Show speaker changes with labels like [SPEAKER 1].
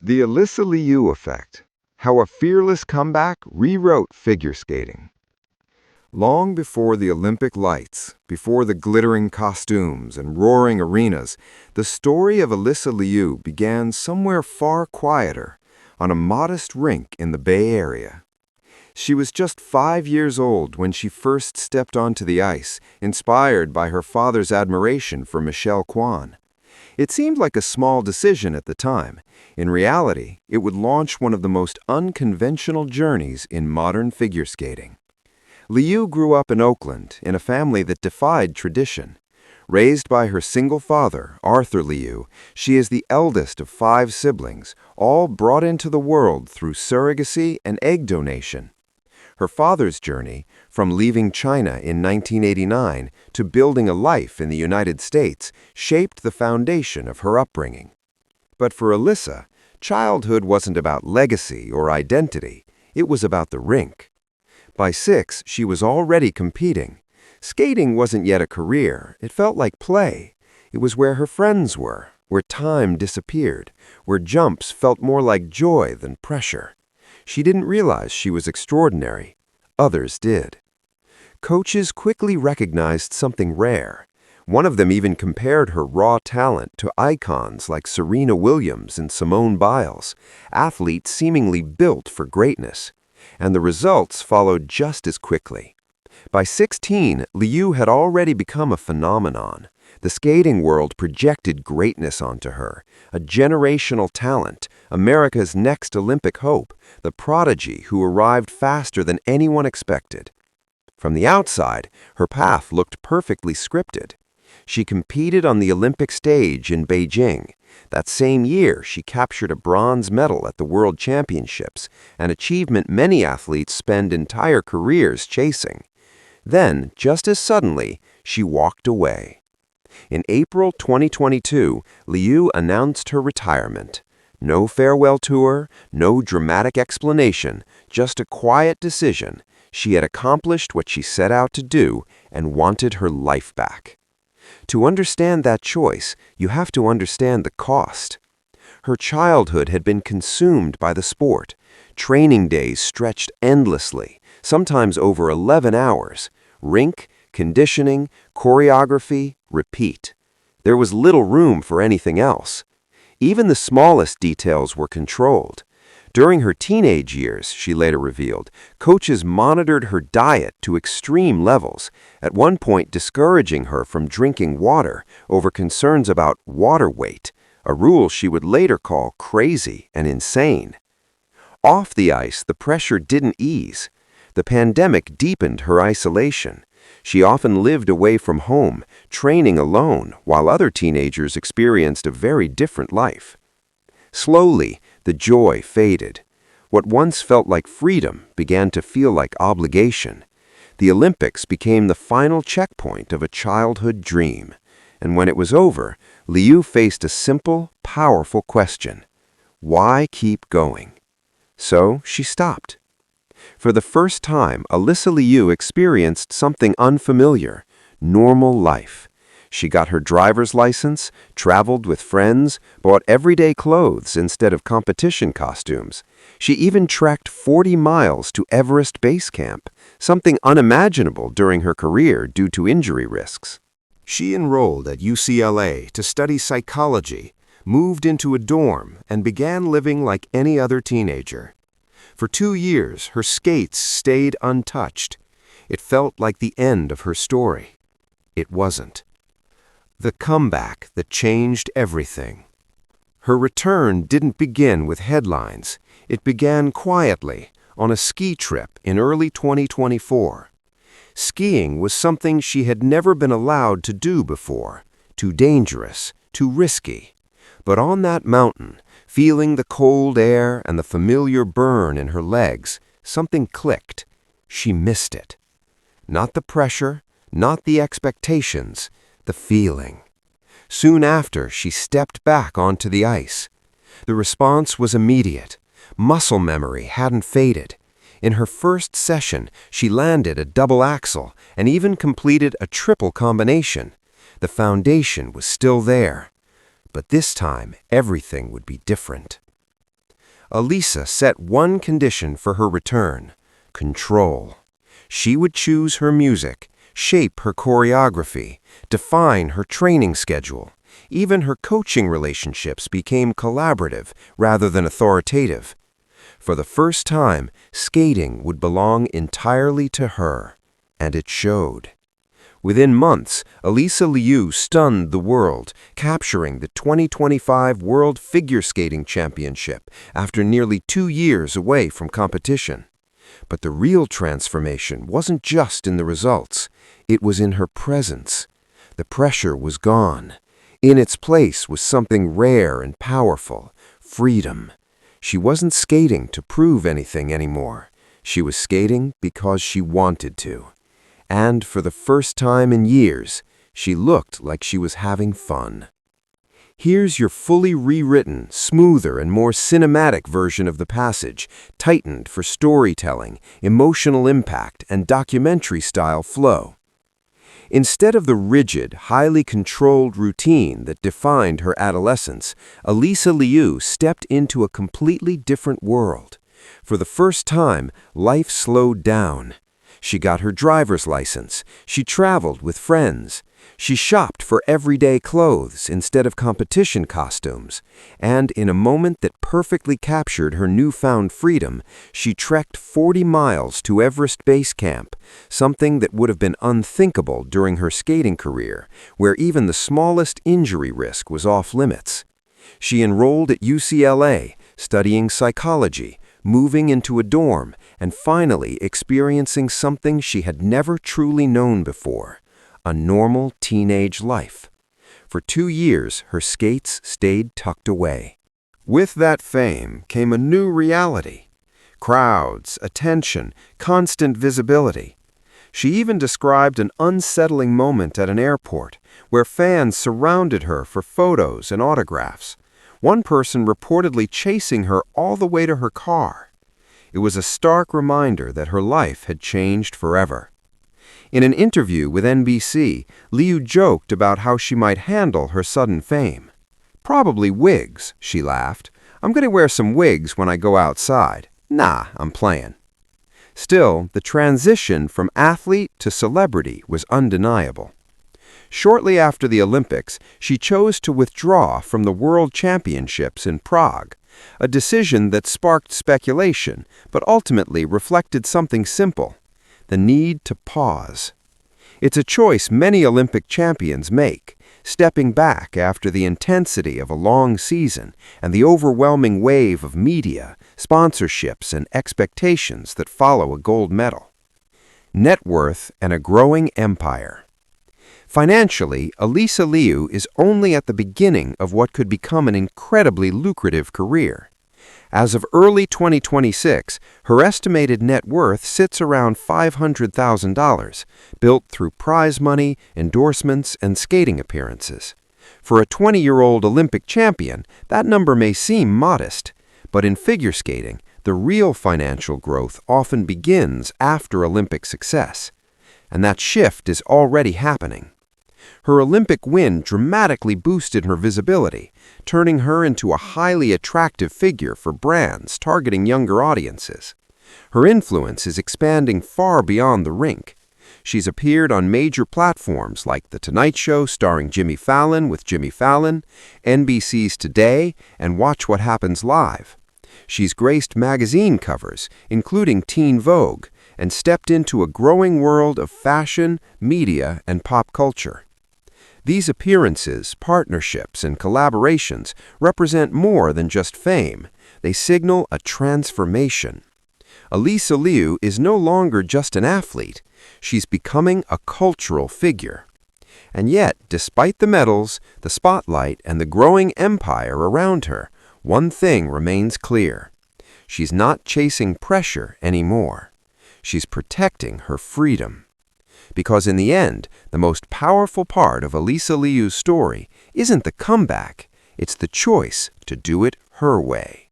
[SPEAKER 1] The Alysa Liu effect. How a fearless comeback rewrote figure skating. Long before the Olympic lights, before the glittering costumes and roaring arenas, the story of Alysa Liu began somewhere far quieter, on a modest rink in the Bay Area. She was just 5 years old when she first stepped onto the ice, inspired by her father's admiration for Michelle Kwan. It seemed like a small decision at the time. In reality, it would launch one of the most unconventional journeys in modern figure skating. Liu grew up in Oakland in a family that defied tradition. Raised by her single father, Arthur Liu, she is the eldest of 5 siblings, all brought into the world through surrogacy and egg donation. Her father's journey, from leaving China in 1989 to building a life in the United States, shaped the foundation of her upbringing. But for Alysa, childhood wasn't about legacy or identity, it was about the rink. By 6, she was already competing. Skating wasn't yet a career, it felt like play. It was where her friends were, where time disappeared, where jumps felt more like joy than pressure. She didn't realize she was extraordinary. Others did. Coaches quickly recognized something rare. One of them even compared her raw talent to icons like Serena Williams and Simone Biles, athletes seemingly built for greatness. And the results followed just as quickly. By 16, Liu had already become a phenomenon. The skating world projected greatness onto her, a generational talent, America's next Olympic hope, the prodigy who arrived faster than anyone expected. From the outside, her path looked perfectly scripted. She competed on the Olympic stage in Beijing. That same year, she captured a bronze medal at the World Championships, an achievement many athletes spend entire careers chasing. Then, just as suddenly, she walked away. In April 2022, Liu announced her retirement. No farewell tour, no dramatic explanation, just a quiet decision. She had accomplished what she set out to do and wanted her life back. To understand that choice, you have to understand the cost. Her childhood had been consumed by the sport. Training days stretched endlessly, sometimes over 11 hours. Rink, conditioning, choreography, repeat. There was little room for anything else. Even the smallest details were controlled. During her teenage years, she later revealed, coaches monitored her diet to extreme levels, at one point discouraging her from drinking water over concerns about water weight, a rule she would later call crazy and insane. Off the ice, the pressure didn't ease. The pandemic deepened her isolation. She often lived away from home, training alone, while other teenagers experienced a very different life. Slowly, the joy faded. What once felt like freedom began to feel like obligation. The Olympics became the final checkpoint of a childhood dream. And when it was over, Liu faced a simple, powerful question. Why keep going? So she stopped. For the first time, Alysa Liu experienced something unfamiliar, normal life. She got her driver's license, traveled with friends, bought everyday clothes instead of competition costumes. She even trekked 40 miles to Everest Base Camp, something unimaginable during her career due to injury risks. She enrolled at UCLA to study psychology, moved into a dorm, and began living like any other teenager. For 2 years, her skates stayed untouched. It felt like the end of her story. It wasn't. The comeback that changed everything. Her return didn't begin with headlines. It began quietly, on a ski trip in early 2024. Skiing was something she had never been allowed to do before, too dangerous, too risky. But on that mountain, feeling the cold air and the familiar burn in her legs, something clicked. She missed it. Not the pressure, not the expectations, the feeling. Soon after, she stepped back onto the ice. The response was immediate. Muscle memory hadn't faded. In her first session, she landed a double axel and even completed a triple combination. The foundation was still there. But this time, everything would be different.
[SPEAKER 2] Alysa set one condition for her return: control. She would choose her music, shape her choreography, define her training schedule. Even her coaching relationships became collaborative rather than authoritative. For the first time, skating would belong entirely to her, and it showed. Within months, Alysa Liu stunned the world, capturing the 2025 World Figure Skating Championship after nearly 2 years away from competition. But the real transformation wasn't just in the results, it was in her presence. The pressure was gone. In its place was something rare and powerful: freedom. She wasn't skating to prove anything anymore. She was skating because she wanted to. And for the first time in years, she looked like she was having fun. Here's your fully rewritten, smoother and more cinematic version of the passage, tightened for storytelling, emotional impact, and documentary-style flow. Instead of the rigid, highly controlled routine that defined her adolescence, Alysa Liu stepped into a completely different world. For the first time, life slowed down. She got her driver's license. She traveled with friends. She shopped for everyday clothes instead of competition costumes. And in a moment that perfectly captured her newfound freedom, she trekked 40 miles to Everest Base Camp, something that would have been unthinkable during her skating career, where even the smallest injury risk was off limits. She enrolled at UCLA, studying psychology, moving into a dorm, and finally experiencing something she had never truly known before: a normal teenage life. For 2 years, her skates stayed tucked away. With that fame came a new reality: crowds, attention, constant visibility. She even described an unsettling moment at an airport, where fans surrounded her for photos and autographs. One person reportedly chasing her all the way to her car. It was a stark reminder that her life had changed forever. In an interview with NBC, Liu joked about how she might handle her sudden fame. "Probably wigs," she laughed. "I'm going to wear some wigs when I go outside. Nah, I'm playing." Still, the transition from athlete to celebrity was undeniable. Shortly after the Olympics, she chose to withdraw from the World Championships in Prague, a decision that sparked speculation but ultimately reflected something simple: the need to pause. It's a choice many Olympic champions make, stepping back after the intensity of a long season and the overwhelming wave of media, sponsorships, and expectations that follow a gold medal. Net worth and a growing empire. Financially, Alysa Liu is only at the beginning of what could become an incredibly lucrative career. As of early 2026, her estimated net worth sits around $500,000, built through prize money, endorsements, and skating appearances. For a 20-year-old Olympic champion, that number may seem modest, but in figure skating, the real financial growth often begins after Olympic success. And that shift is already happening. Her Olympic win dramatically boosted her visibility, turning her into a highly attractive figure for brands targeting younger audiences. Her influence is expanding far beyond the rink. She's appeared on major platforms like The Tonight Show starring Jimmy Fallon with Jimmy Fallon, NBC's Today, and Watch What Happens Live. She's graced magazine covers, including Teen Vogue, and stepped into a growing world of fashion, media, and pop culture. These appearances, partnerships, and collaborations represent more than just fame. They signal a transformation. Alysa Liu is no longer just an athlete. She's becoming a cultural figure. And yet, despite the medals, the spotlight, and the growing empire around her, one thing remains clear: she's not chasing pressure anymore. She's protecting her freedom. Because in the end, the most powerful part of Alysa Liu's story isn't the comeback, it's the choice to do it her way.